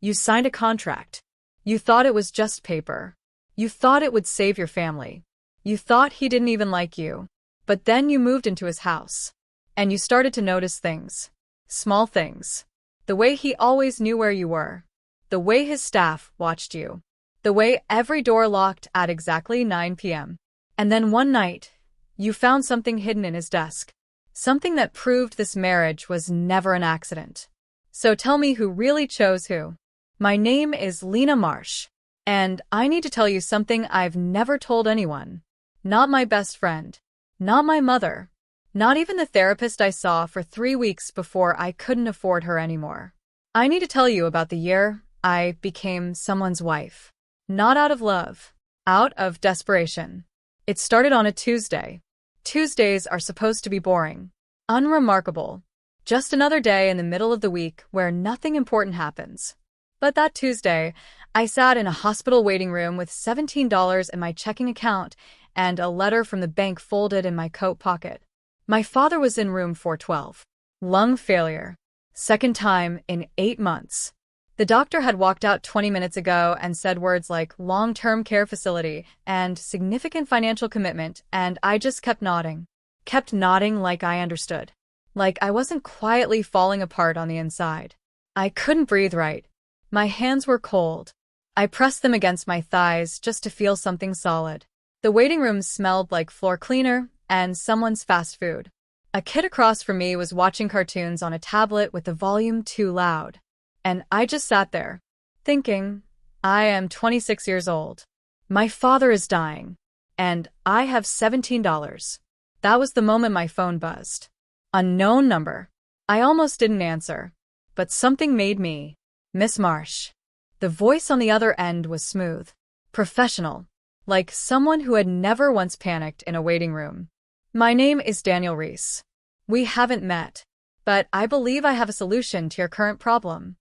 You signed a contract. You thought it was just paper. You thought it would save your family. You thought he didn't even like you. But then you moved into his house. And you started to notice things. Small things. The way he always knew where you were. The way his staff watched you. The way every door locked at exactly 9 p.m. And then one night, you found something hidden in his desk. Something that proved this marriage was never an accident. So tell me who really chose who. My name is Lena Marsh. And I need to tell you something I've never told anyone. Not my best friend. Not my mother. Not even the therapist I saw for 3 weeks before I couldn't afford her anymore. I need to tell you about the year I became someone's wife. Not out of love. Out of desperation. It started on a Tuesday. Tuesdays are supposed to be boring. Unremarkable. Just another day in the middle of the week where nothing important happens. But that Tuesday, I sat in a hospital waiting room with $17 in my checking account and a letter from the bank folded in my coat pocket. My father was in room 412. Lung failure. Second time in 8 months. The doctor had walked out 20 minutes ago and said words like long-term care facility and significant financial commitment, and I just kept nodding. Kept nodding like I understood. Like I wasn't quietly falling apart on the inside. I couldn't breathe right. My hands were cold. I pressed them against my thighs just to feel something solid. The waiting room smelled like floor cleaner and someone's fast food. A kid across from me was watching cartoons on a tablet with the volume too loud. And I just sat there, thinking, I am 26 years old. My father is dying. And I have $17. That was the moment my phone buzzed. Unknown number. I almost didn't answer. But something made me. Miss Marsh. The voice on the other end was smooth. Professional. Like someone who had never once panicked in a waiting room. My name is Daniel Reese. We haven't met. But I believe I have a solution to your current problem.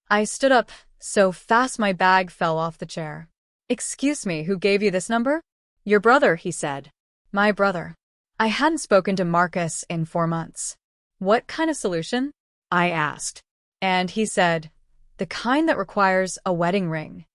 I stood up so fast my bag fell off the chair. Excuse me, who gave you this number? Your brother, he said. My brother. I hadn't spoken to Marcus in 4 months. What kind of solution? I asked. And he said, the kind that requires a wedding ring.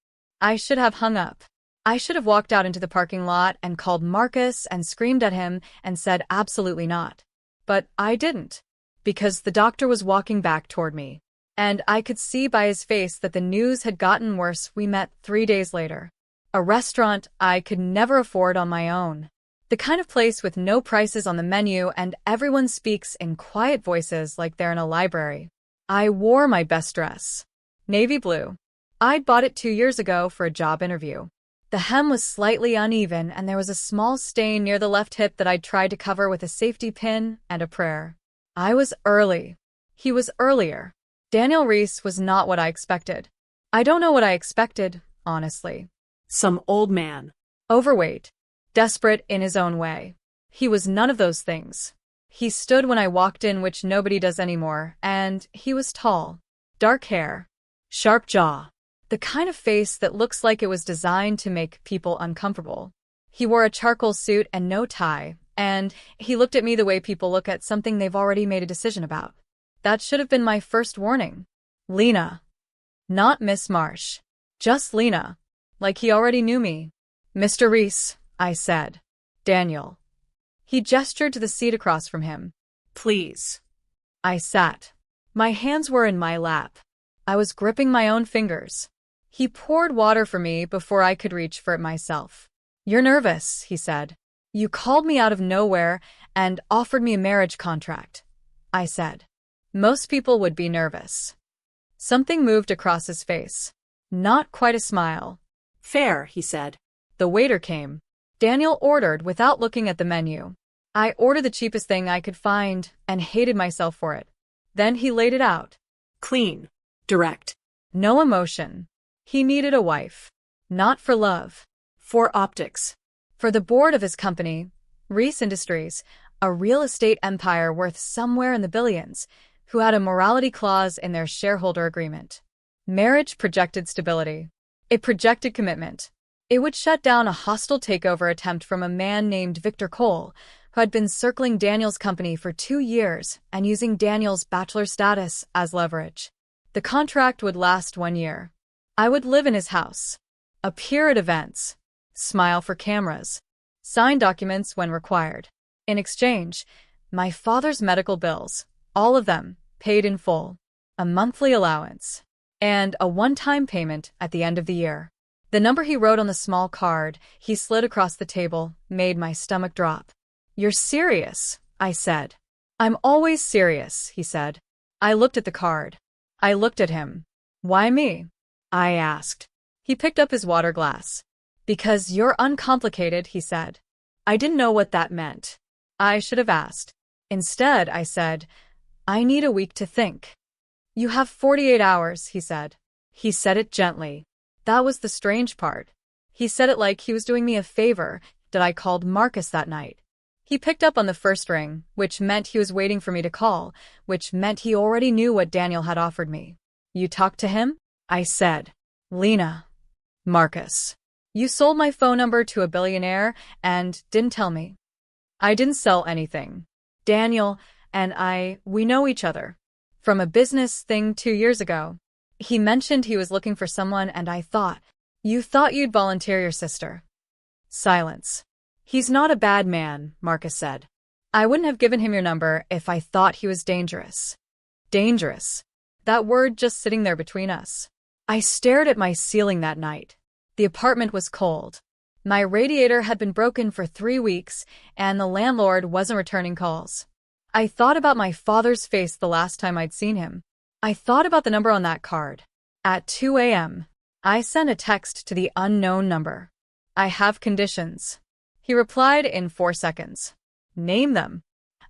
I should have hung up. I should have walked out into the parking lot and called Marcus and screamed at him and said absolutely not. But I didn't. Because the doctor was walking back toward me. And I could see by his face that the news had gotten worse. We met 3 days later. A restaurant I could never afford on my own. The kind of place with no prices on the menu and everyone speaks in quiet voices like they're in a library. I wore my best dress. Navy blue. I'd bought it 2 years ago for a job interview. The hem was slightly uneven and there was a small stain near the left hip that I'd tried to cover with a safety pin and a prayer. I was early. He was earlier. Daniel Reese was not what I expected. I don't know what I expected, honestly. Some old man. Overweight. Desperate in his own way. He was none of those things. He stood when I walked in, which nobody does anymore, and he was tall. Dark hair. Sharp jaw. The kind of face that looks like it was designed to make people uncomfortable. He wore a charcoal suit and no tie, and he looked at me the way people look at something they've already made a decision about. That should have been my first warning. Lena. Not Miss Marsh. Just Lena. Like he already knew me. Mr. Reese, I said. Daniel. He gestured to the seat across from him. Please. I sat. My hands were in my lap. I was gripping my own fingers. He poured water for me before I could reach for it myself. You're nervous, he said. You called me out of nowhere and offered me a marriage contract. I said. Most people would be nervous. Something moved across his face. Not quite a smile. Fair, he said. The waiter came. Daniel ordered without looking at the menu. I ordered the cheapest thing I could find and hated myself for it. Then he laid it out. Clean. Direct. No emotion. He needed a wife. Not for love. For optics. For the board of his company, Reese Industries, a real estate empire worth somewhere in the billions, who had a morality clause in their shareholder agreement. Marriage projected stability. It projected commitment. It would shut down a hostile takeover attempt from a man named Victor Cole, who had been circling Daniel's company for 2 years and using Daniel's bachelor status as leverage. The contract would last 1 year. I would live in his house, appear at events, smile for cameras, sign documents when required. In exchange, my father's medical bills, all of them, paid in full, a monthly allowance, and a one-time payment at the end of the year. The number he wrote on the small card he slid across the table made my stomach drop. "You're serious," I said. "I'm always serious," he said. I looked at the card. I looked at him. "Why me?" I asked. He picked up his water glass. "Because you're uncomplicated," he said. I didn't know what that meant. I should have asked. Instead, I said, "I need a week to think." "You have 48 hours," he said. He said it gently. That was the strange part. He said it like he was doing me a favor that I called Marcus that night. He picked up on the first ring, which meant he was waiting for me to call, which meant he already knew what Daniel had offered me. "You talked to him?" I said. "Lena." "Marcus. You sold my phone number to a billionaire and didn't tell me." "I didn't sell anything. Daniel and we know each other. From a business thing 2 years ago. He mentioned he was looking for someone and I thought, you thought you'd volunteer your sister." Silence. "He's not a bad man," Marcus said. "I wouldn't have given him your number if I thought he was dangerous." Dangerous. That word just sitting there between us. I stared at my ceiling that night. The apartment was cold. My radiator had been broken for 3 weeks, and the landlord wasn't returning calls. I thought about my father's face the last time I'd seen him. I thought about the number on that card. At 2 a.m., I sent a text to the unknown number. "I have conditions." He replied in 4 seconds. "Name them."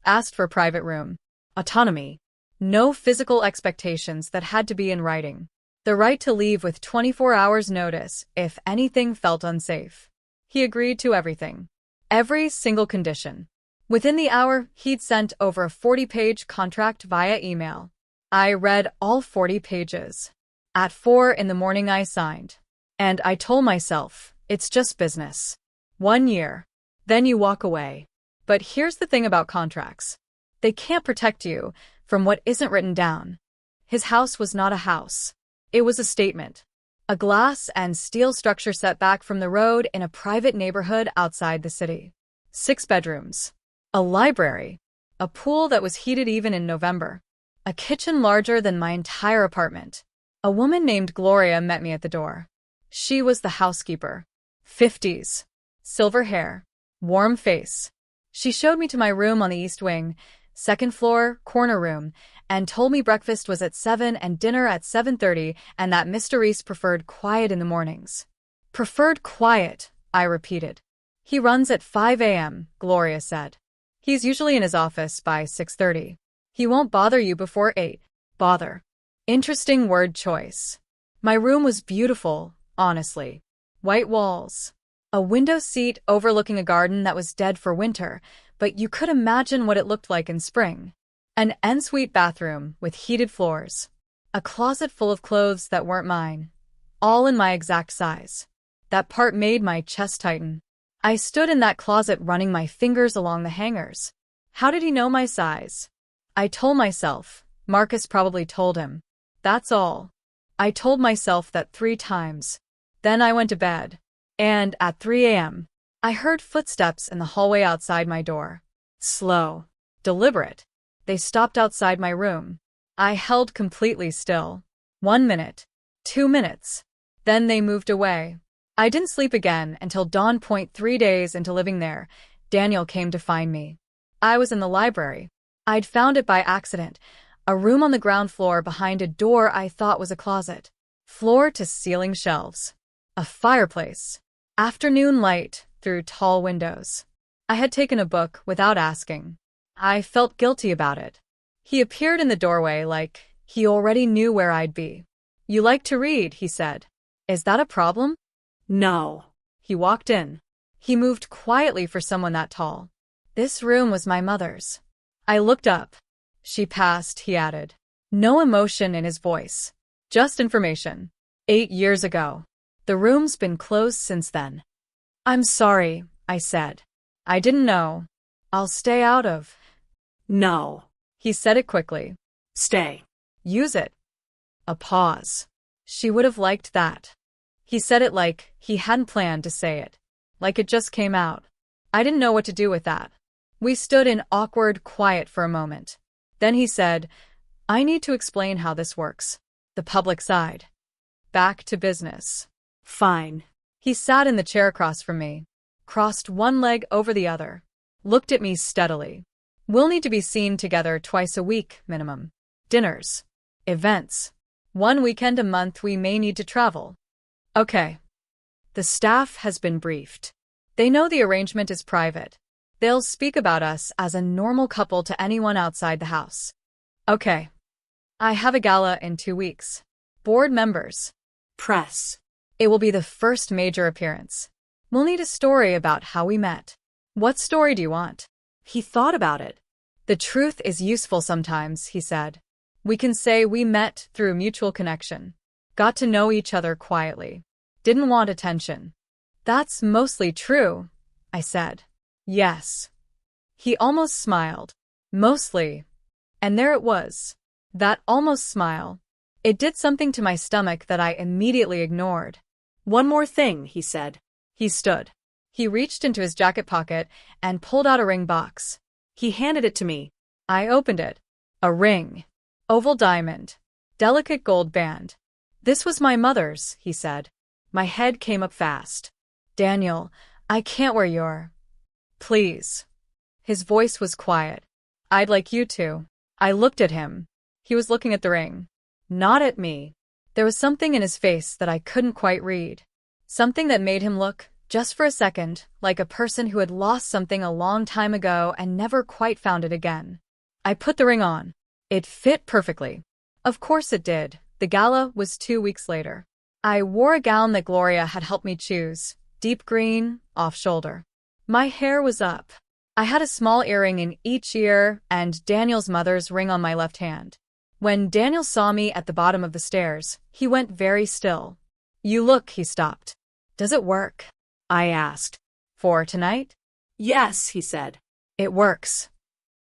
Asked for a private room. Autonomy. No physical expectations that had to be in writing. The right to leave with 24 hours notice if anything felt unsafe. He agreed to everything. Every single condition. Within the hour, he'd sent over a 40-page contract via email. I read all 40 pages. At 4 in the morning I signed. And I told myself, it's just business. 1 year. Then you walk away. But here's the thing about contracts. They can't protect you from what isn't written down. His house was not a house. It was a statement. A glass and steel structure set back from the road in a private neighborhood outside the city. 6 bedrooms. A library. A pool that was heated even in November. A kitchen larger than my entire apartment. A woman named Gloria met me at the door. She was the housekeeper. 50s. Silver hair. Warm face. She showed me to my room on the east wing, second floor, corner room, and told me breakfast was at 7 and dinner at 7:30 and that Mr. Reese preferred quiet in the mornings. "Preferred quiet," I repeated. "He runs at 5 a.m., Gloria said. He's usually in his office by 6:30. He won't bother you before 8. Bother. Interesting word choice. My room was beautiful, honestly. White walls. A window seat overlooking a garden that was dead for winter, but you could imagine what it looked like in spring. An ensuite bathroom with heated floors. A closet full of clothes that weren't mine. All in my exact size. That part made my chest tighten. I stood in that closet running my fingers along the hangers. How did he know my size? I told myself, Marcus probably told him. That's all. I told myself that 3 times. Then I went to bed. And at 3 a.m., I heard footsteps in the hallway outside my door. Slow. Deliberate. They stopped outside my room. I held completely still. 1 minute. 2 minutes. Then they moved away. I didn't sleep again until dawn. 3 days into living there, Daniel came to find me. I was in the library. I'd found it by accident. A room on the ground floor behind a door I thought was a closet. Floor-to-ceiling shelves. A fireplace. Afternoon light through tall windows. I had taken a book without asking. I felt guilty about it. He appeared in the doorway like he already knew where I'd be. "You like to read," he said. "Is that a problem?" No. He walked in. He moved quietly for someone that tall. This room was my mother's. I looked up. "She passed," he added. No emotion in his voice. Just information. 8 years ago. The room's been closed since then. "I'm sorry," I said. "I didn't know. I'll stay out of." No. He said it quickly. Stay. Use it. A pause. She would have liked that. He said it like he hadn't planned to say it. Like it just came out. I didn't know what to do with that. We stood in awkward quiet for a moment. Then he said, I need to explain how this works. The public side. Back to business. Fine. He sat in the chair across from me, crossed one leg over the other, looked at me steadily. We'll need to be seen together twice a week, minimum. Dinners. Events. One weekend a month we may need to travel. Okay. The staff has been briefed. They know the arrangement is private. They'll speak about us as a normal couple to anyone outside the house. Okay. I have a gala in 2 weeks. Board members. Press. It will be the first major appearance. We'll need a story about how we met. What story do you want? He thought about it. The truth is useful sometimes, he said. We can say we met through mutual connection. Got to know each other quietly. Didn't want attention. That's mostly true, I said. Yes. He almost smiled. Mostly. And there it was. That almost smile. It did something to my stomach that I immediately ignored. One more thing, he said. He stood. He reached into his jacket pocket and pulled out a ring box. He handed it to me. I opened it. A ring. Oval diamond. Delicate gold band. This was my mother's, he said. My head came up fast. Daniel, I can't wear your. Please. His voice was quiet. I'd like you to. I looked at him. He was looking at the ring. Not at me. There was something in his face that I couldn't quite read. Something that made him look, just for a second, like a person who had lost something a long time ago and never quite found it again. I put the ring on. It fit perfectly. Of course it did. The gala was 2 weeks later. I wore a gown that Gloria had helped me choose, deep green, off-shoulder. My hair was up. I had a small earring in each ear and Daniel's mother's ring on my left hand. When Daniel saw me at the bottom of the stairs, he went very still. You look, he stopped. Does it work? I asked. For tonight? Yes, he said. It works.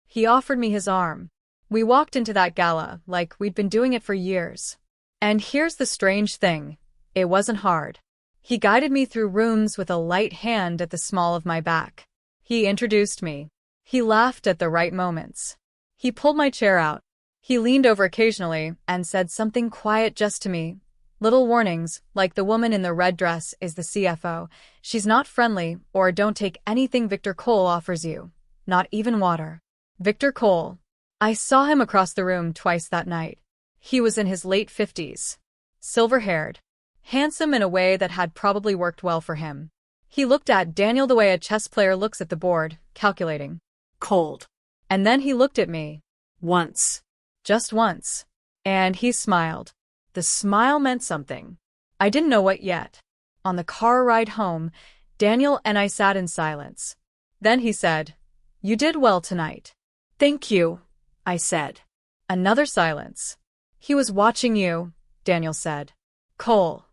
He offered me his arm. We walked into that gala like we'd been doing it for years. And here's the strange thing. It wasn't hard. He guided me through rooms with a light hand at the small of my back. He introduced me. He laughed at the right moments. He pulled my chair out. He leaned over occasionally and said something quiet just to me. Little warnings, like the woman in the red dress is the CFO. She's not friendly, or don't take anything Victor Cole offers you. Not even water. Victor Cole. I saw him across the room twice that night. He was in his late 50s. Silver-haired. Handsome in a way that had probably worked well for him. He looked at Daniel the way a chess player looks at the board, calculating. Cold. And then he looked at me. Once. Just once. And he smiled. The smile meant something. I didn't know what yet. On the car ride home, Daniel and I sat in silence. Then he said, You did well tonight. Thank you, I said. Another silence. He was watching you, Daniel said. Cole.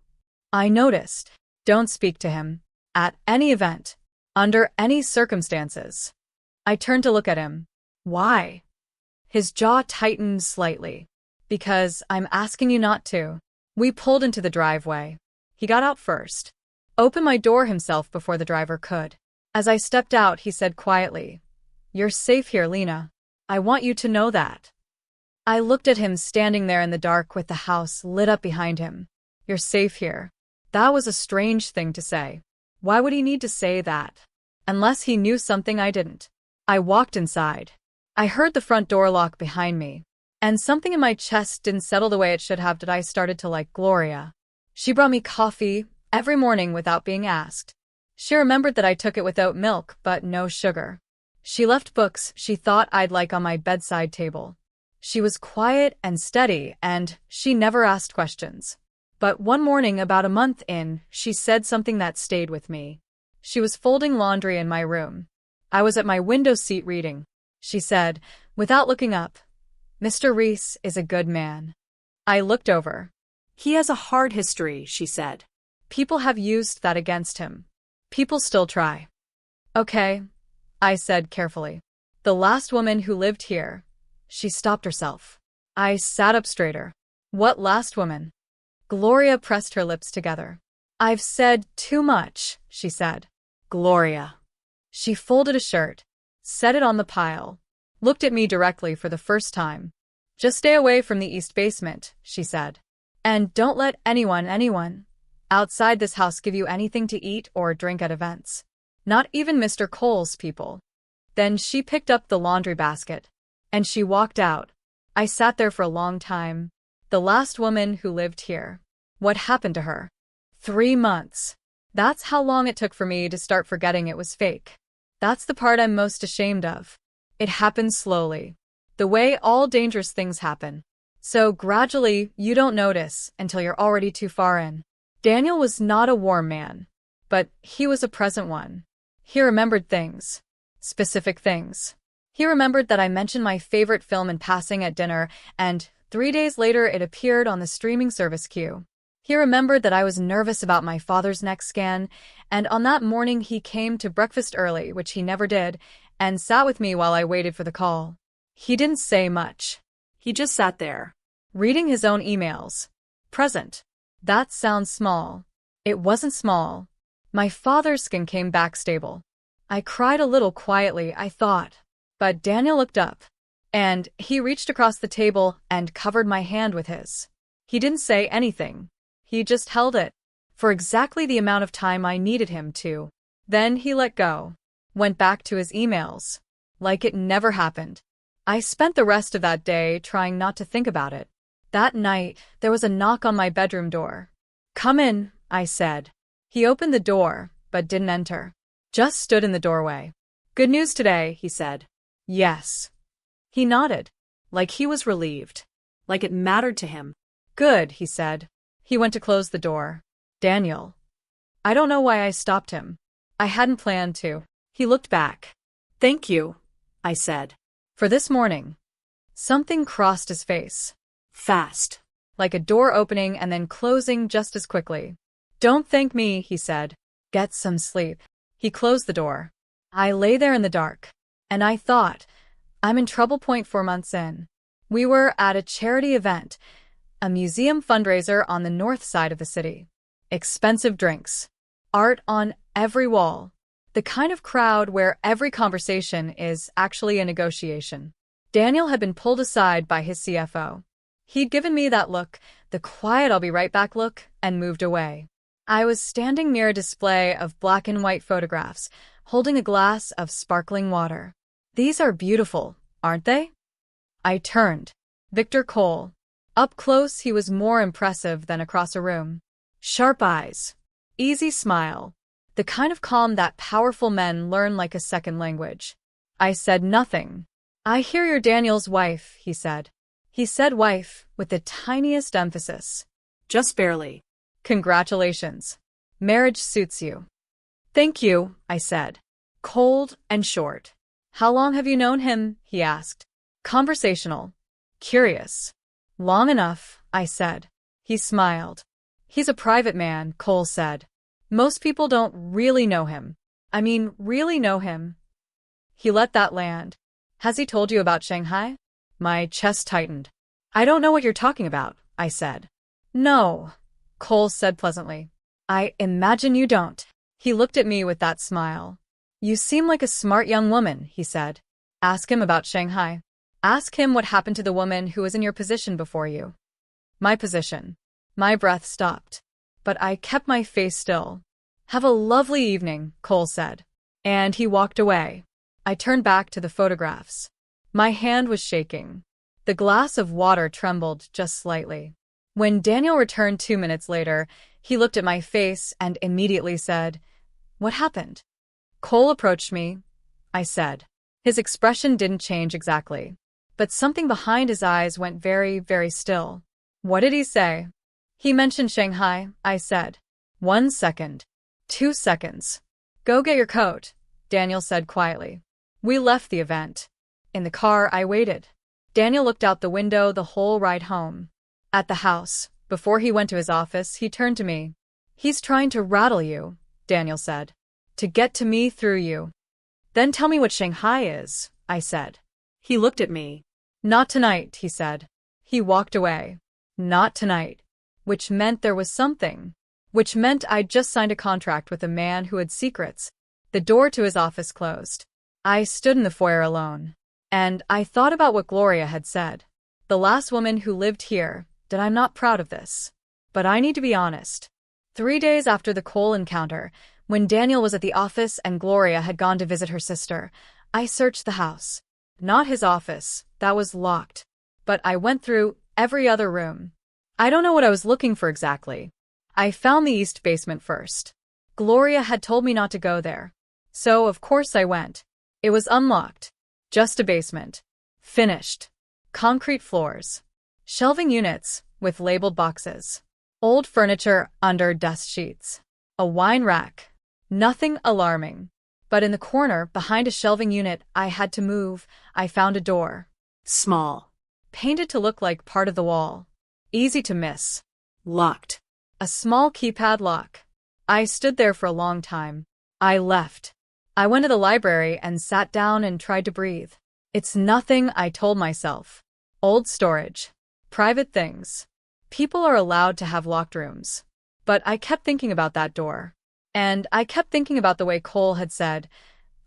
I noticed. Don't speak to him. At any event. Under any circumstances. I turned to look at him. Why? His jaw tightened slightly. Because I'm asking you not to. We pulled into the driveway. He got out first. Opened my door himself before the driver could. As I stepped out, he said quietly, You're safe here, Lena. I want you to know that. I looked at him standing there in the dark with the house lit up behind him. You're safe here. That was a strange thing to say. Why would he need to say that? Unless he knew something I didn't. I walked inside. I heard the front door lock behind me. And something in my chest didn't settle the way it should have. I started to like Gloria. She brought me coffee every morning without being asked. She remembered that I took it without milk but no sugar. She left books she thought I'd like on my bedside table. She was quiet and steady, and she never asked questions. But one morning about a month in, she said something that stayed with me. She was folding laundry in my room. I was at my window seat reading. She said, without looking up, Mr. Reese is a good man. I looked over. He has a hard history, she said. People have used that against him. People still try. Okay, I said carefully. The last woman who lived here. She stopped herself. I sat up straighter. What last woman? Gloria pressed her lips together. I've said too much, she said. Gloria. She folded a shirt, set it on the pile, looked at me directly for the first time. Just stay away from the east basement, she said. And don't let anyone outside this house give you anything to eat or drink at events. Not even Mr. Cole's people. Then she picked up the laundry basket. And she walked out. I sat there for a long time. The last woman who lived here. What happened to her? 3 months. That's how long it took for me to start forgetting it was fake. That's the part I'm most ashamed of. It happened slowly. The way all dangerous things happen. So gradually, you don't notice until you're already too far in. Daniel was not a warm man, but he was a present one. He remembered things. Specific things. He remembered that I mentioned my favorite film in passing at dinner, and 3 days later it appeared on the streaming service queue. He remembered that I was nervous about my father's next scan, and on that morning he came to breakfast early, which he never did, and sat with me while I waited for the call. He didn't say much. He just sat there. Reading his own emails. Present. That sounds small. It wasn't small. My father's skin came back stable. I cried a little quietly, I thought. But Daniel looked up. And he reached across the table and covered my hand with his. He didn't say anything. He just held it. For exactly the amount of time I needed him to. Then he let go. Went back to his emails. Like it never happened. I spent the rest of that day trying not to think about it. That night, there was a knock on my bedroom door. Come in, I said. He opened the door, but didn't enter. Just stood in the doorway. Good news today, he said. Yes. He nodded, like he was relieved. Like it mattered to him. Good, he said. He went to close the door. Daniel. I don't know why I stopped him. I hadn't planned to. He looked back. Thank you, I said. For this morning. Something crossed his face. Fast. Like a door opening and then closing just as quickly. Don't thank me, he said. Get some sleep. He closed the door. I lay there in the dark. And I thought, I'm in trouble. 4 months in. We were at a charity event, a museum fundraiser on the north side of the city. Expensive drinks. Art on every wall. The kind of crowd where every conversation is actually a negotiation. Daniel had been pulled aside by his CFO. He'd given me that look, the quiet I'll be right back look, and moved away. I was standing near a display of black and white photographs, holding a glass of sparkling water. These are beautiful, aren't they? I turned. Victor Cole. Up close he was more impressive than across a room. Sharp eyes. Easy smile. The kind of calm that powerful men learn like a second language. I said nothing. I hear you're Daniel's wife, he said. He said wife with the tiniest emphasis. Just barely. Congratulations. Marriage suits you. Thank you, I said. Cold and short. How long have you known him? He asked. Conversational. Curious. Long enough, I said. He smiled. He's a private man, Cole said. Most people don't really know him. I mean, really know him. He let that land. Has he told you about Shanghai? My chest tightened. I don't know what you're talking about, I said. No, Cole said pleasantly. I imagine you don't. He looked at me with that smile. You seem like a smart young woman, he said. Ask him about Shanghai. Ask him what happened to the woman who was in your position before you. My position. My breath stopped. But I kept my face still. Have a lovely evening, Cole said. And he walked away. I turned back to the photographs. My hand was shaking. The glass of water trembled just slightly. When Daniel returned 2 minutes later, he looked at my face and immediately said, What happened? Cole approached me, I said. His expression didn't change exactly. But something behind his eyes went very, very still. What did he say? He mentioned Shanghai, I said. 1 second. 2 seconds. Go get your coat, Daniel said quietly. We left the event. In the car, I waited. Daniel looked out the window the whole ride home. At the house, before he went to his office, he turned to me. He's trying to rattle you, Daniel said. To get to me through you. Then tell me what Shanghai is, I said. He looked at me. Not tonight, he said. He walked away. Not tonight. Which meant there was something. Which meant I'd just signed a contract with a man who had secrets. The door to his office closed. I stood in the foyer alone. And I thought about what Gloria had said. The last woman who lived here, that I'm not proud of this. But I need to be honest. 3 days after the Cole encounter, when Daniel was at the office and Gloria had gone to visit her sister, I searched the house. Not his office, that was locked. But I went through every other room. I don't know what I was looking for exactly. I found the east basement first. Gloria had told me not to go there. So, of course, I went. It was unlocked. Just a basement. Finished. Concrete floors. Shelving units, with labeled boxes. Old furniture under dust sheets. A wine rack. Nothing alarming. But in the corner, behind a shelving unit I had to move, I found a door. Small. Painted to look like part of the wall. Easy to miss. Locked. A small keypad lock. I stood there for a long time. I left. I went to the library and sat down and tried to breathe. It's nothing, I told myself. Old storage. Private things. People are allowed to have locked rooms. But I kept thinking about that door. And I kept thinking about the way Cole had said,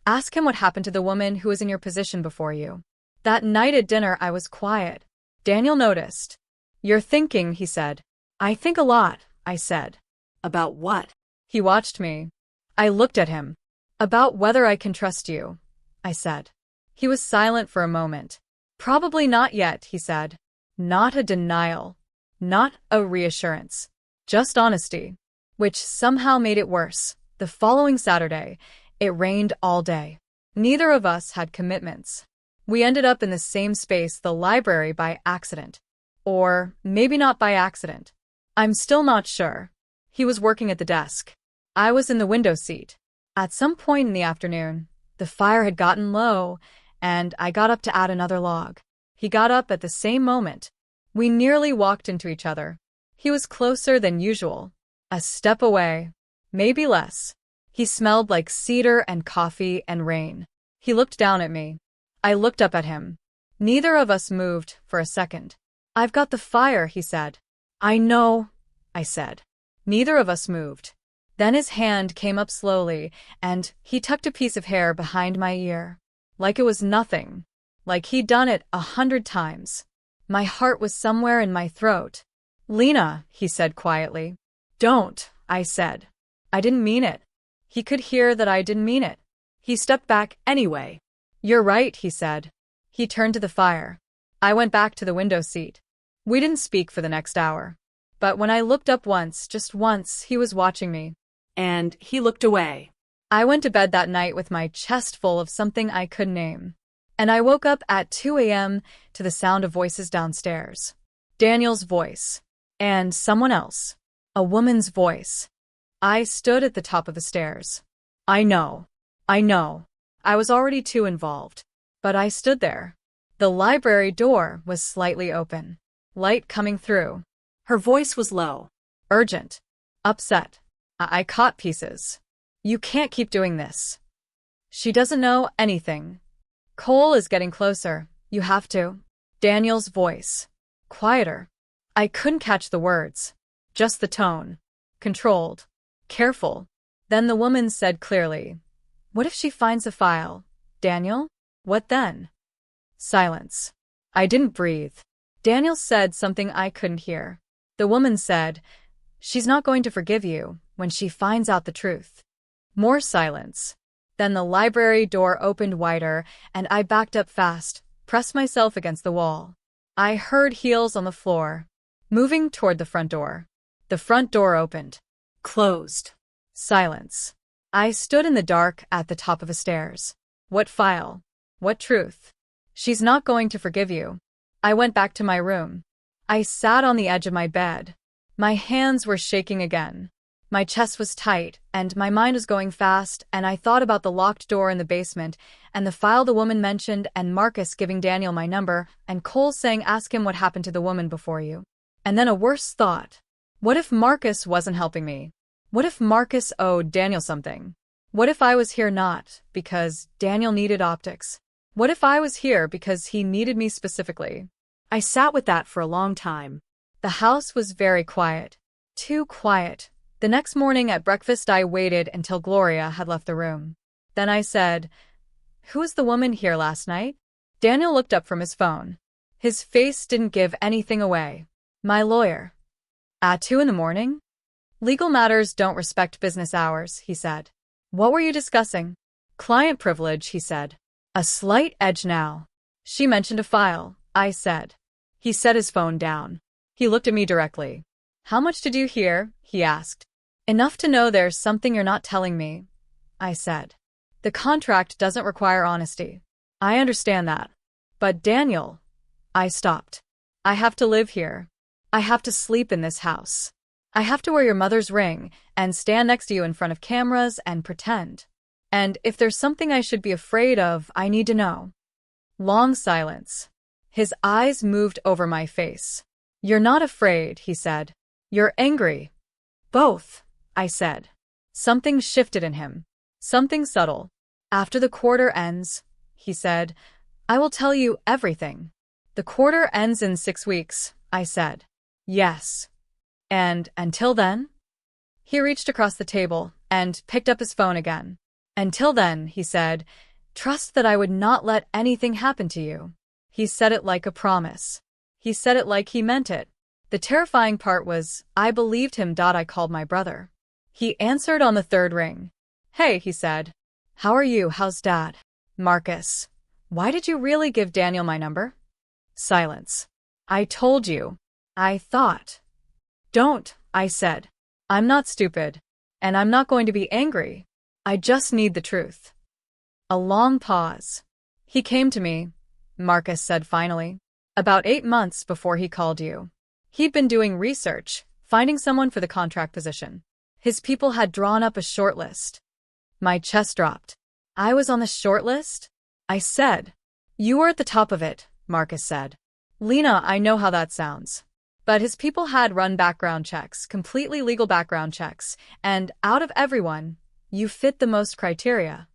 ask him what happened to the woman who was in your position before you. That night at dinner I was quiet. Daniel noticed. You're thinking, he said. I think a lot, I said. About what? He watched me. I looked at him. About whether I can trust you, I said. He was silent for a moment. Probably not yet, he said. Not a denial. Not a reassurance. Just honesty. Which somehow made it worse. The following Saturday, it rained all day. Neither of us had commitments. We ended up in the same space, the library, by accident. Or maybe not by accident. I'm still not sure. He was working at the desk. I was in the window seat. At some point in the afternoon, the fire had gotten low, and I got up to add another log. He got up at the same moment. We nearly walked into each other. He was closer than usual. A step away. Maybe less. He smelled like cedar and coffee and rain. He looked down at me. I looked up at him. Neither of us moved for a second. I've got the fire, he said. I know, I said. Neither of us moved. Then his hand came up slowly, and he tucked a piece of hair behind my ear. Like it was nothing. Like he'd done it 100 times. My heart was somewhere in my throat. Lena, he said quietly. Don't, I said. I didn't mean it. He could hear that I didn't mean it. He stepped back anyway. You're right, he said. He turned to the fire. I went back to the window seat. We didn't speak for the next hour. But when I looked up once, just once, he was watching me. And he looked away. I went to bed that night with my chest full of something I couldn't name. And I woke up at 2 a.m. to the sound of voices downstairs. Daniel's voice. And someone else. A woman's voice. I stood at the top of the stairs. I know. I was already too involved. But I stood there. The library door was slightly open. Light coming through. Her voice was low. Urgent. Upset. I caught pieces. You can't keep doing this. She doesn't know anything. Cole is getting closer. You have to. Daniel's voice. Quieter. I couldn't catch the words. Just the tone. Controlled. Careful. Then the woman said clearly, what if she finds a file? Daniel? What then? Silence. I didn't breathe. Daniel said something I couldn't hear. The woman said, she's not going to forgive you when she finds out the truth. More silence. Then the library door opened wider, and I backed up fast, pressed myself against the wall. I heard heels on the floor, moving toward the front door. The front door opened. Closed. Silence. I stood in the dark at the top of the stairs. What file? What truth? She's not going to forgive you. I went back to my room. I sat on the edge of my bed. My hands were shaking again. My chest was tight, and my mind was going fast, and I thought about the locked door in the basement, and the file the woman mentioned, and Marcus giving Daniel my number, and Cole saying ask him what happened to the woman before you. And then a worse thought. What if Marcus wasn't helping me? What if Marcus owed Daniel something? What if I was here not because Daniel needed optics? What if I was here because he needed me specifically? I sat with that for a long time. The house was very quiet. Too quiet. The next morning at breakfast I waited until Gloria had left the room. Then I said, "Who was the woman here last night?" Daniel looked up from his phone. His face didn't give anything away. "My lawyer." "At 2 in the morning?" "Legal matters don't respect business hours," he said. "What were you discussing?" "Client privilege," he said. A slight edge now. "She mentioned a file," I said. He set his phone down. He looked at me directly. "How much did you hear?" he asked. "Enough to know there's something you're not telling me," I said. "The contract doesn't require honesty." "I understand that. But Daniel," I stopped. "I have to live here. I have to sleep in this house. I have to wear your mother's ring and stand next to you in front of cameras and pretend. And if there's something I should be afraid of, I need to know." Long silence. His eyes moved over my face. "You're not afraid," he said. "You're angry." "Both," I said. Something shifted in him. Something subtle. "After the quarter ends," he said, "I will tell you everything." "The quarter ends in 6 weeks," I said. "Yes. And until then?" He reached across the table and picked up his phone again. "Until then," he said, "trust that I would not let anything happen to you." He said it like a promise. He said it like he meant it. The terrifying part was, I believed him. I called my brother. He answered on the 3rd ring. "Hey," he said. "How are you? How's Dad?" "Marcus, why did you really give Daniel my number?" Silence. "I told you. I thought." "Don't," I said. "I'm not stupid. And I'm not going to be angry. I just need the truth." A long pause. "He came to me," Marcus said finally, "about 8 months before he called you. He'd been doing research, finding someone for the contract position. His people had drawn up a short list." My chest dropped. "I was on the short list?" I said. "You were at the top of it," Marcus said. "Lena, I know how that sounds. But his people had run background checks, completely legal background checks, and out of everyone, you fit the most criteria."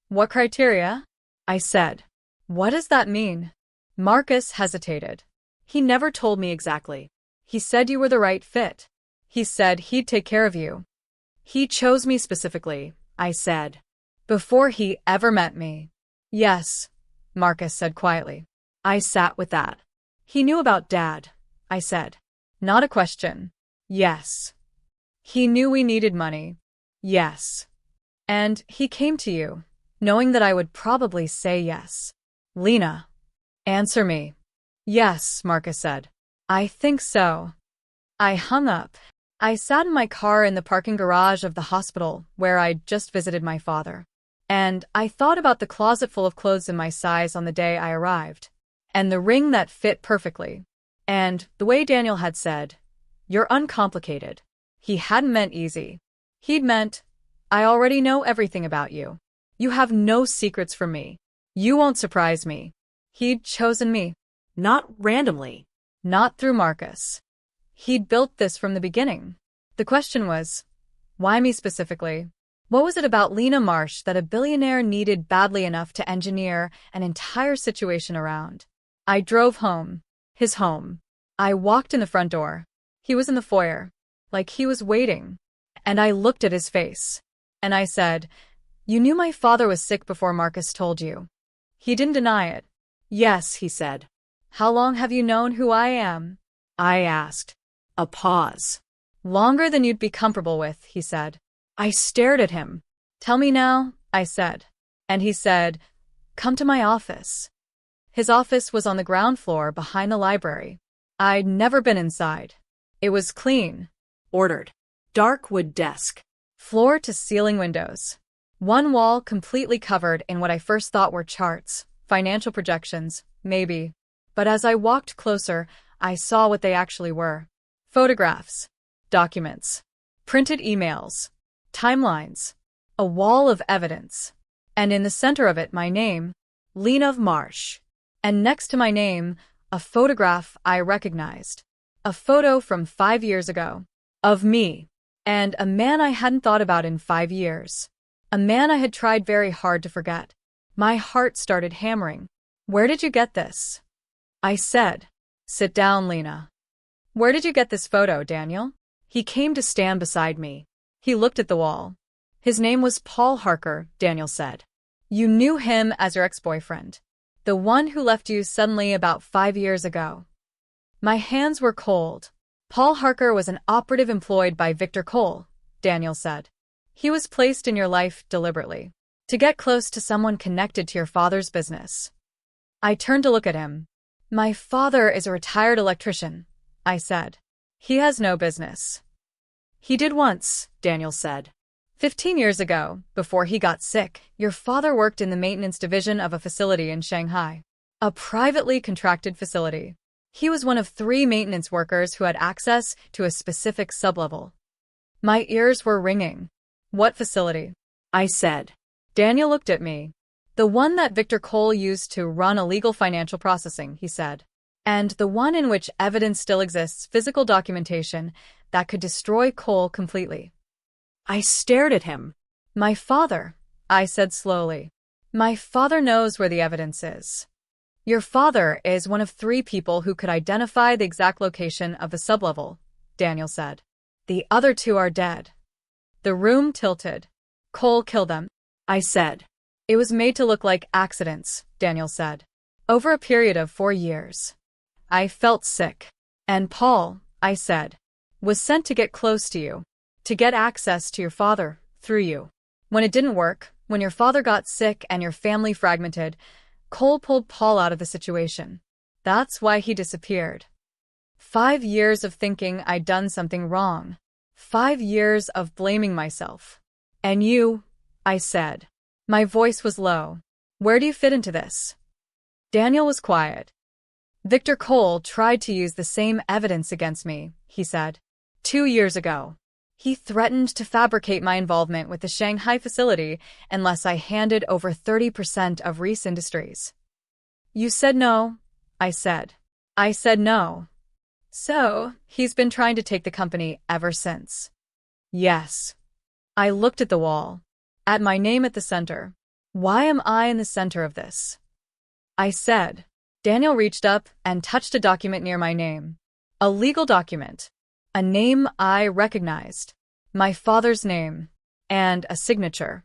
"What criteria?" I said. "What does that mean?" Marcus hesitated. "He never told me exactly. He said you were the right fit. He said he'd take care of you." "He chose me specifically," I said. "Before he ever met me." "Yes," Marcus said quietly. I sat with that. "He knew about Dad," I said. Not a question. "Yes." "He knew we needed money." "Yes." "And he came to you, knowing that I would probably say yes." "Lena, answer me." "Yes," Marcus said. "I think so." I hung up. I sat in my car in the parking garage of the hospital where I'd just visited my father. And I thought about the closet full of clothes in my size on the day I arrived. And the ring that fit perfectly. And the way Daniel had said, "You're uncomplicated." He hadn't meant easy. He'd meant, "I already know everything about you. You have no secrets from me. You won't surprise me." He'd chosen me. Not randomly. Not through Marcus. He'd built this from the beginning. The question was, why me specifically? What was it about Lena Marsh that a billionaire needed badly enough to engineer an entire situation around? I drove home. His home. I walked in the front door. He was in the foyer. Like he was waiting. And I looked at his face. And I said, "You knew my father was sick before Marcus told you." He didn't deny it. "Yes," he said. "How long have you known who I am?" I asked. A pause. "Longer than you'd be comfortable with," he said. I stared at him. "Tell me now," I said. And he said, "Come to my office." His office was on the ground floor behind the library. I'd never been inside. It was clean. Ordered. Dark wood desk. Floor-to-ceiling windows. One wall completely covered in what I first thought were charts, financial projections, maybe. But as I walked closer, I saw what they actually were. Photographs. Documents. Printed emails. Timelines. A wall of evidence. And in the center of it, my name, Lena Marsh. And next to my name, a photograph I recognized. A photo from 5 years ago. Of me. And a man I hadn't thought about in 5 years. A man I had tried very hard to forget. My heart started hammering. "Where did you get this?" I said. "Sit down, Lena." Where did you get this photo, Daniel? He came to stand beside me. He looked at the wall. His name was Paul Harker, Daniel said. You knew him as your ex-boyfriend. The one who left you suddenly about 5 years ago. My hands were cold. Paul Harker was an operative employed by Victor Cole, Daniel said. He was placed in your life deliberately, to get close to someone connected to your father's business. I turned to look at him. My father is a retired electrician, I said. He has no business. He did once, Daniel said. 15 years ago, before he got sick, your father worked in the maintenance division of a facility in Shanghai. A privately contracted facility. He was one of 3 maintenance workers who had access to a specific sublevel. My ears were ringing. What facility? I said. Daniel looked at me. The one that Victor Cole used to run illegal financial processing, he said. And the one in which evidence still exists, physical documentation, that could destroy Cole completely. I stared at him. My father, I said slowly. My father knows where the evidence is. Your father is one of 3 people who could identify the exact location of the sublevel, Daniel said. The other 2 are dead. The room tilted. Cole killed them, I said. It was made to look like accidents, Daniel said. Over a period of 4 years. I felt sick. And Paul, I said, was sent to get close to you, to get access to your father, through you. When it didn't work, when your father got sick and your family fragmented, Cole pulled Paul out of the situation. That's why he disappeared. 5 years of thinking I'd done something wrong. 5 years of blaming myself. And you, I said. My voice was low. Where do you fit into this? Daniel was quiet. Victor Cole tried to use the same evidence against me, he said. 2 years ago. He threatened to fabricate my involvement with the Shanghai facility unless I handed over 30% of Reese Industries. You said no, I said. I said no. So, he's been trying to take the company ever since. Yes. I looked at the wall. At my name at the center. Why am I in the center of this? I said. Daniel reached up and touched a document near my name. A legal document. A name I recognized. My father's name. And a signature.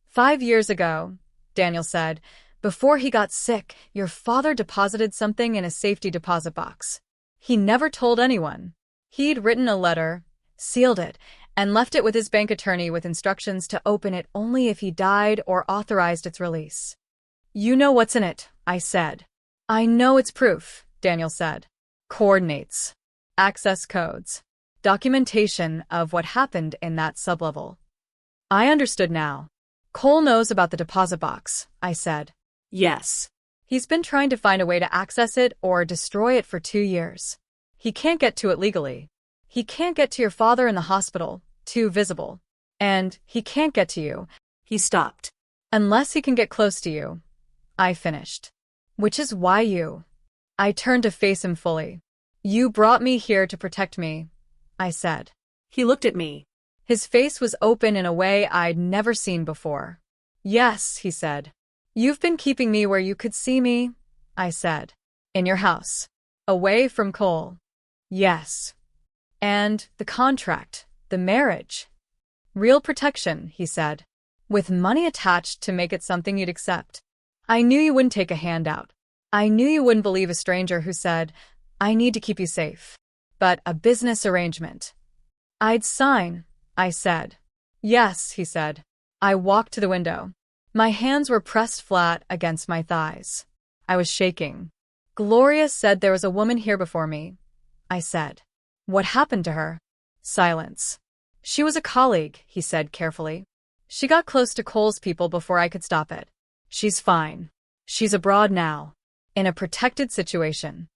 5 years ago, Daniel said, before he got sick, your father deposited something in a safety deposit box. He never told anyone. He'd written a letter, sealed it, and left it with his bank attorney with instructions to open it only if he died or authorized its release. You know what's in it, I said. I know it's proof, Daniel said. Coordinates. Access codes. Documentation of what happened in that sublevel. I understood now. Cole knows about the deposit box, I said. Yes. He's been trying to find a way to access it or destroy it for 2 years. He can't get to it legally. He can't get to your father in the hospital, too visible. And he can't get to you. He stopped. Unless he can get close to you. I finished. Which is why you. I turned to face him fully. You brought me here to protect me, I said. He looked at me. His face was open in a way I'd never seen before. Yes, he said. You've been keeping me where you could see me, I said. In your house. Away from Cole. Yes. And the contract, the marriage. Real protection, he said. With money attached to make it something you'd accept. I knew you wouldn't take a handout. I knew you wouldn't believe a stranger who said, I need to keep you safe. But a business arrangement. I'd sign, I said. Yes, he said. I walked to the window. My hands were pressed flat against my thighs. I was shaking. Gloria said there was a woman here before me, I said. What happened to her? Silence. She was a colleague, he said carefully. She got close to Cole's people before I could stop it. She's fine. She's abroad now. In a protected situation.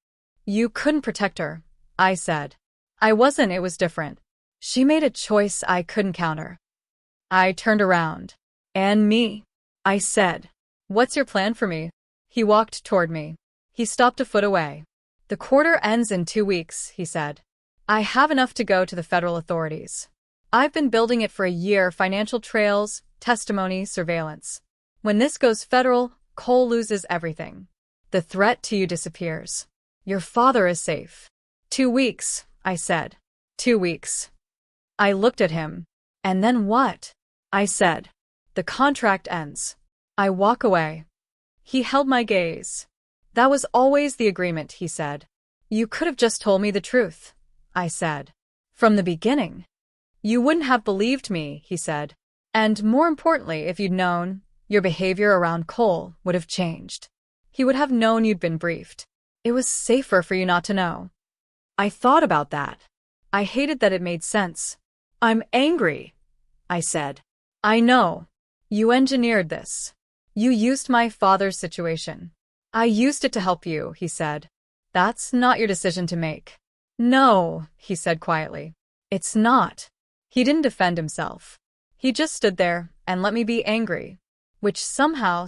You couldn't protect her, I said. I wasn't, it was different. She made a choice I couldn't counter. I turned around. And me, I said. What's your plan for me? He walked toward me. He stopped a foot away. The quarter ends in 2 weeks, he said. I have enough to go to the federal authorities. I've been building it for a year, financial trails, testimony, surveillance. When this goes federal, Cole loses everything. The threat to you disappears. Your father is safe. 2 weeks, I said. 2 weeks. I looked at him. And then what? I said. The contract ends. I walk away. He held my gaze. That was always the agreement, he said. You could have just told me the truth, I said. From the beginning. You wouldn't have believed me, he said. And more importantly, if you'd known, your behavior around Cole would have changed. He would have known you'd been briefed. It was safer for you not to know. I thought about that. I hated that it made sense. I'm angry, I said. I know. You engineered this. You used my father's situation. I used it to help you, he said. That's not your decision to make. No, he said quietly. It's not. He didn't defend himself. He just stood there and let me be angry, which somehow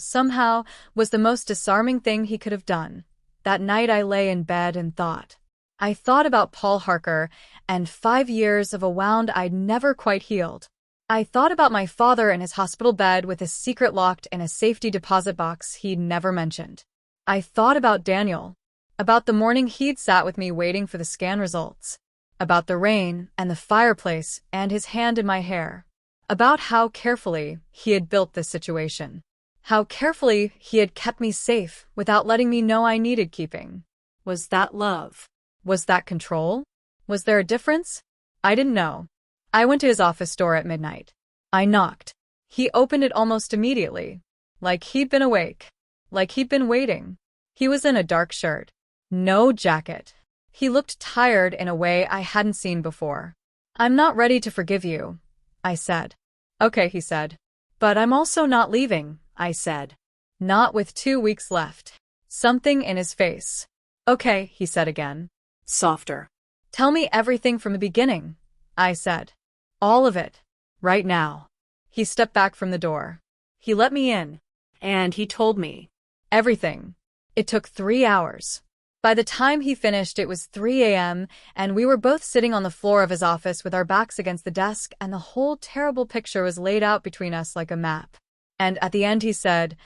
was the most disarming thing he could have done. That night I lay in bed and thought. I thought about Paul Harker and 5 years of a wound I'd never quite healed. I thought about my father in his hospital bed with his secret locked in a safety deposit box he'd never mentioned. I thought about Daniel, about the morning he'd sat with me waiting for the scan results, about the rain and the fireplace and his hand in my hair, about how carefully he had built this situation, how carefully he had kept me safe without letting me know I needed keeping. Was that love? Was that control? Was there a difference? I didn't know. I went to his office door at midnight. I knocked. He opened it almost immediately, like he'd been awake, like he'd been waiting. He was in a dark shirt. No jacket. He looked tired in a way I hadn't seen before. I'm not ready to forgive you, I said. Okay, he said. But I'm also not leaving, I said. Not with 2 weeks left. Something in his face. Okay, he said again. Softer. Tell me everything from the beginning, I said. All of it. Right now. He stepped back from the door. He let me in. And he told me. Everything. It took 3 hours. By the time he finished, it was 3 a.m., and we were both sitting on the floor of his office with our backs against the desk, and the whole terrible picture was laid out between us like a map. And at the end he said,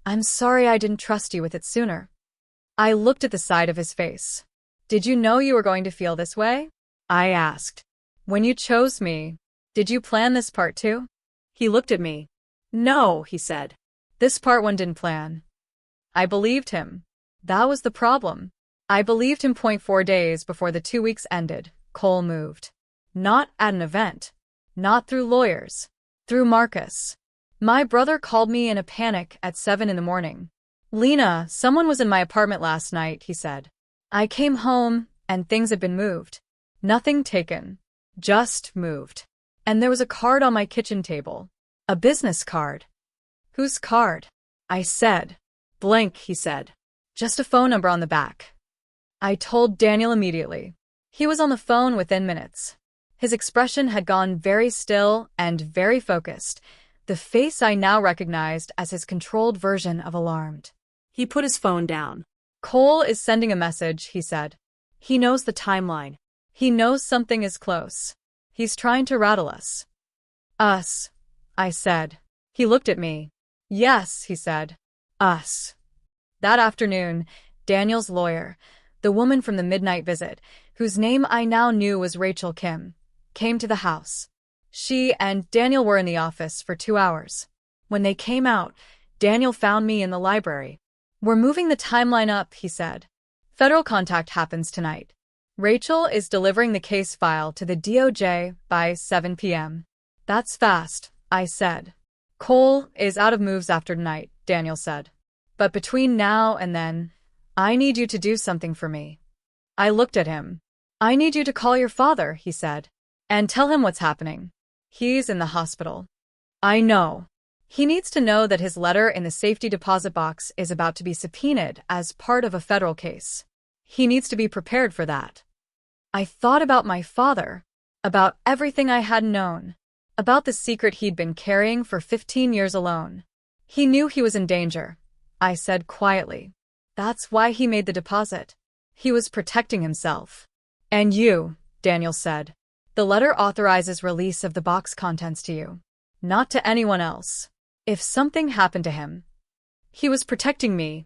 I'm sorry I didn't trust you with it sooner. I looked at the side of his face. Did you know you were going to feel this way? I asked. When you chose me, did you plan this part too? He looked at me. No, he said. This part one didn't plan. I believed him. That was the problem. I believed him. 4 days before the 2 weeks ended, Cole moved. Not at an event. Not through lawyers. Through Marcus. My brother called me in a panic at 7 in the morning. Lena, someone was in my apartment last night, he said. I came home, and things had been moved. Nothing taken. Just moved. And there was a card on my kitchen table. A business card. Whose card? I said. Blank, he said. Just a phone number on the back. I told Daniel immediately. He was on the phone within minutes. His expression had gone very still and very focused, the face I now recognized as his controlled version of alarmed. He put his phone down. Cole is sending a message, he said. He knows the timeline. He knows something is close. He's trying to rattle us. Us, I said. He looked at me. Yes, he said. Us. That afternoon, Daniel's lawyer, the woman from the midnight visit, whose name I now knew was Rachel Kim, came to the house. She and Daniel were in the office for 2 hours. When they came out, Daniel found me in the library. We're moving the timeline up, he said. Federal contact happens tonight. Rachel is delivering the case file to the DOJ by 7 p.m. That's fast, I said. Cole is out of moves after tonight, Daniel said. But between now and then, I need you to do something for me. I looked at him. I need you to call your father, he said, and tell him what's happening. He's in the hospital. I know. He needs to know that his letter in the safety deposit box is about to be subpoenaed as part of a federal case. He needs to be prepared for that. I thought about my father, about everything I had known, about the secret he'd been carrying for 15 years alone. He knew he was in danger, I said quietly. That's why he made the deposit. He was protecting himself. And you, Daniel said. The letter authorizes release of the box contents to you, not to anyone else. If something happened to him. He was protecting me,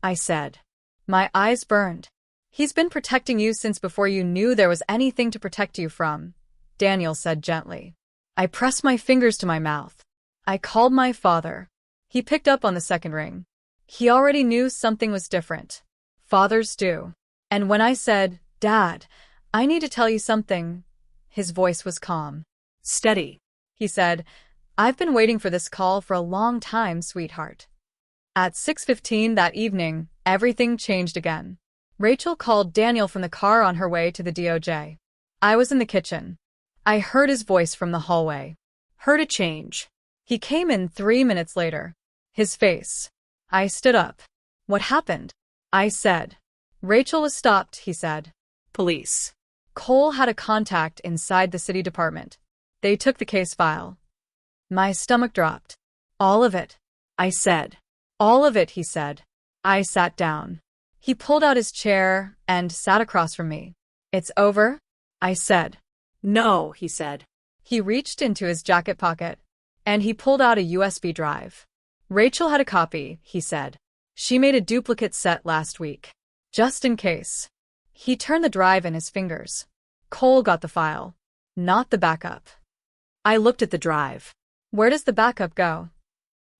I said. My eyes burned. He's been protecting you since before you knew there was anything to protect you from, Daniel said gently. I pressed my fingers to my mouth. I called my father. He picked up on the second ring. He already knew something was different. Fathers do. And when I said, Dad, I need to tell you something, his voice was calm. Steady. He said, I've been waiting for this call for a long time, sweetheart. At 6:15 that evening, everything changed again. Rachel called Daniel from the car on her way to the DOJ. I was in the kitchen. I heard his voice from the hallway. Heard a change. He came in 3 minutes later. His face. I stood up. What happened? I said. Rachel was stopped, he said. Police. Cole had a contact inside the city department. They took the case file. My stomach dropped. All of it. I said. All of it, he said. I sat down. He pulled out his chair and sat across from me. It's over? I said. No, he said. He reached into his jacket pocket, and he pulled out a USB drive. Rachel had a copy, he said. She made a duplicate set last week. Just in case. He turned the drive in his fingers. Cole got the file. Not the backup. I looked at the drive. Where does the backup go?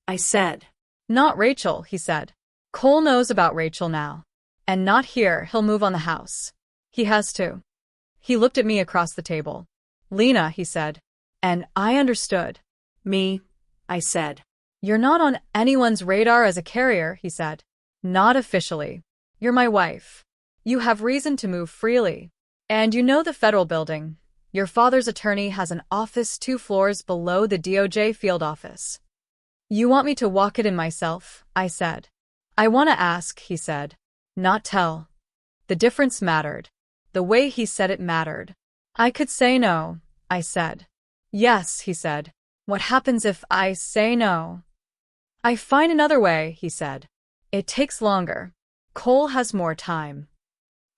I said. Not Rachel, he said. Cole knows about Rachel now. And not here, he'll move on the house. He has to. He looked at me across the table. Lena, he said. And I understood. Me, I said. You're not on anyone's radar as a carrier, he said. Not officially. You're my wife. You have reason to move freely. And you know the federal building. Your father's attorney has an office 2 floors below the DOJ field office. You want me to walk it in myself, I said. I want to ask, he said. Not tell. The difference mattered. The way he said it mattered. I could say no, I said. Yes, he said. What happens if I say no? I find another way, he said. It takes longer. Cole has more time.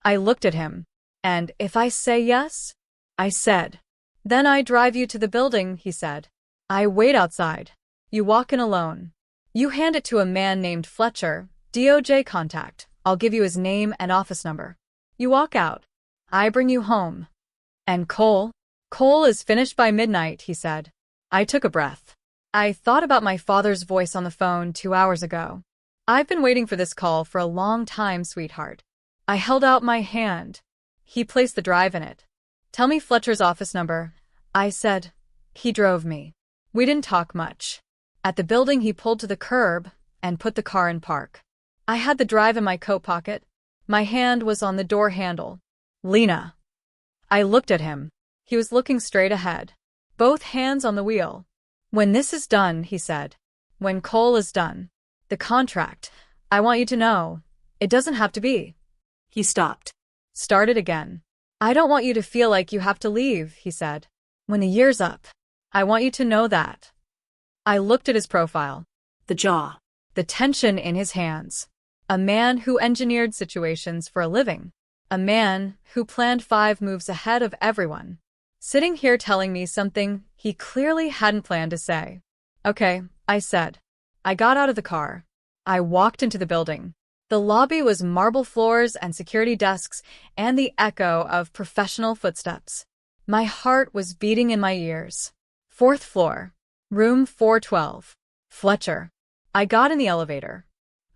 I looked at him. And if I say yes? I said. Then I drive you to the building, he said. I wait outside. You walk in alone. You hand it to a man named Fletcher, DOJ contact. I'll give you his name and office number. You walk out. I bring you home. And Cole? Cole is finished by midnight, he said. I took a breath. I thought about my father's voice on the phone 2 hours ago. I've been waiting for this call for a long time, sweetheart. I held out my hand. He placed the drive in it. Tell me Fletcher's office number, I said. He drove me. We didn't talk much. At the building he pulled to the curb and put the car in park. I had the drive in my coat pocket. My hand was on the door handle. Lena. I looked at him. He was looking straight ahead. Both hands on the wheel. When this is done, he said. When Cole is done. The contract. I want you to know. It doesn't have to be. He stopped. Started again. I don't want you to feel like you have to leave, he said. When the year's up. I want you to know that. I looked at his profile. The jaw. The tension in his hands. A man who engineered situations for a living. A man who planned 5 moves ahead of everyone. Sitting here telling me something he clearly hadn't planned to say. Okay, I said. I got out of the car. I walked into the building. The lobby was marble floors and security desks and the echo of professional footsteps. My heart was beating in my ears. 4th floor. Room 412. Fletcher. I got in the elevator.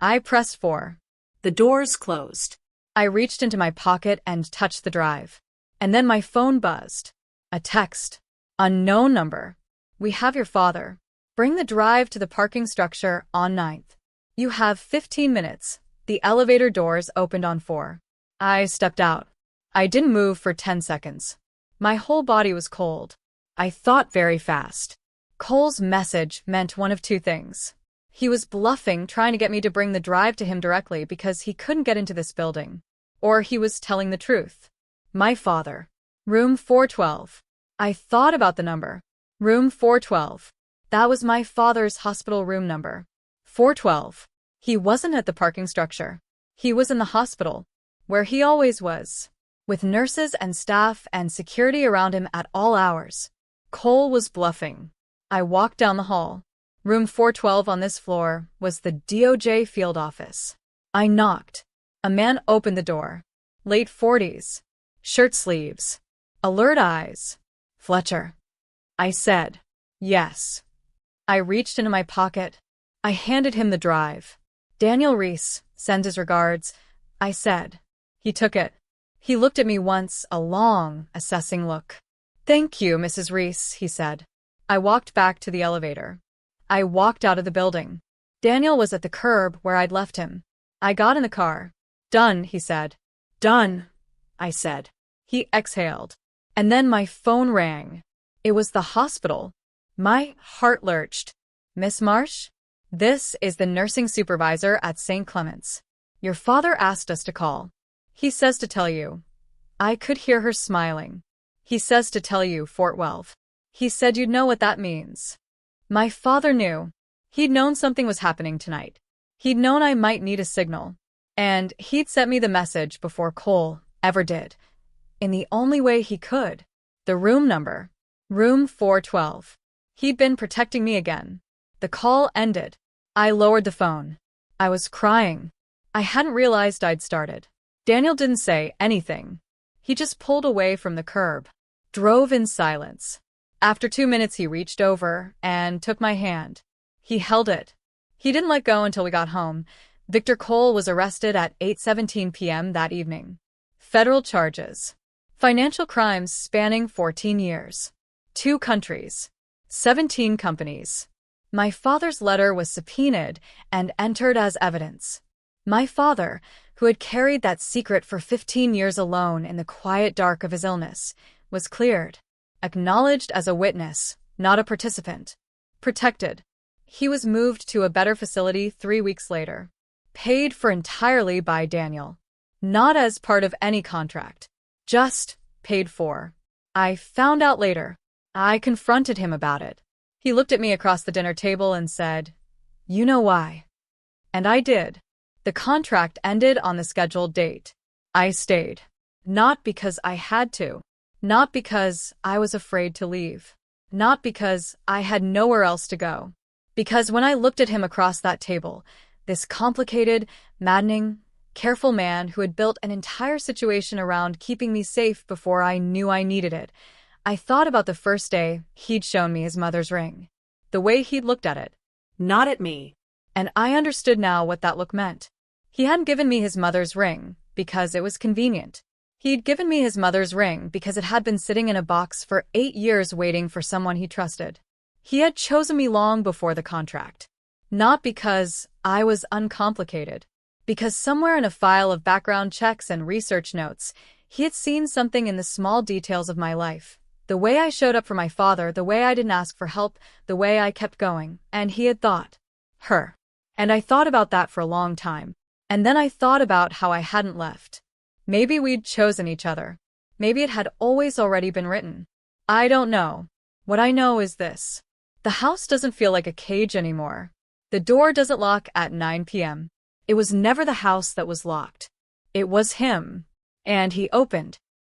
I pressed 4. The doors closed. I reached into my pocket and touched the drive. And then my phone buzzed. A text. Unknown number. We have your father. Bring the drive to the parking structure on 9th. You have 15 minutes. The elevator doors opened on 4. I stepped out. I didn't move for 10 seconds. My whole body was cold. I thought very fast. Cole's message meant one of 2 things. He was bluffing, trying to get me to bring the drive to him directly because he couldn't get into this building. Or he was telling the truth. My father. Room 412. I thought about the number. Room 412. That was my father's hospital room number. 412. He wasn't at the parking structure. He was in the hospital, where he always was, with nurses and staff and security around him at all hours. Cole was bluffing. I walked down the hall. Room 412 on this floor was the DOJ field office. I knocked. A man opened the door. Late 40s. Shirt sleeves. Alert eyes. Fletcher. I said. Yes. I reached into my pocket. I handed him the drive. Daniel Reese sends his regards, I said. He took it. He looked at me once, a long, assessing look. Thank you, Mrs. Reese, he said. I walked back to the elevator. I walked out of the building. Daniel was at the curb where I'd left him. I got in the car. Done, he said. Done, I said. He exhaled. And then my phone rang. It was the hospital. My heart lurched. Miss Marsh? This is the nursing supervisor at St. Clement's. Your father asked us to call. He says to tell you. I could hear her smiling. He says to tell you, Fort Welve. He said you'd know what that means. My father knew. He'd known something was happening tonight. He'd known I might need a signal. And he'd sent me the message before Cole ever did. In the only way he could. The room number. Room 412. He'd been protecting me again. The call ended. I lowered the phone. I was crying. I hadn't realized I'd started. Daniel didn't say anything. He just pulled away from the curb. Drove in silence. After 2 minutes he reached over and took my hand. He held it. He didn't let go until we got home. Victor Cole was arrested at 8:17 p.m. that evening. Federal charges. Financial crimes spanning 14 years. 2 countries. 17 companies. My father's letter was subpoenaed and entered as evidence. My father, who had carried that secret for 15 years alone in the quiet dark of his illness, was cleared. Acknowledged as a witness, not a participant. Protected. He was moved to a better facility 3 weeks later. Paid for entirely by Daniel. Not as part of any contract. Just paid for. I found out later. I confronted him about it. He looked at me across the dinner table and said, "You know why." And I did. The contract ended on the scheduled date. I stayed. Not because I had to. Not because I was afraid to leave. Not because I had nowhere else to go. Because when I looked at him across that table, this complicated, maddening, careful man who had built an entire situation around keeping me safe before I knew I needed it, I thought about the first day he'd shown me his mother's ring. The way he'd looked at it. Not at me. And I understood now what that look meant. He hadn't given me his mother's ring because it was convenient. He'd given me his mother's ring because it had been sitting in a box for 8 years waiting for someone he trusted. He had chosen me long before the contract. Not because I was uncomplicated. Because somewhere in a file of background checks and research notes, he had seen something in the small details of my life. The way I showed up for my father, the way I didn't ask for help, the way I kept going, and he had thought. Her. And I thought about that for a long time. And then I thought about how I hadn't left. Maybe we'd chosen each other. Maybe it had always already been written. I don't know. What I know is this. The house doesn't feel like a cage anymore. The door doesn't lock at 9 p.m. It was never the house that was locked. It was him. And he opened.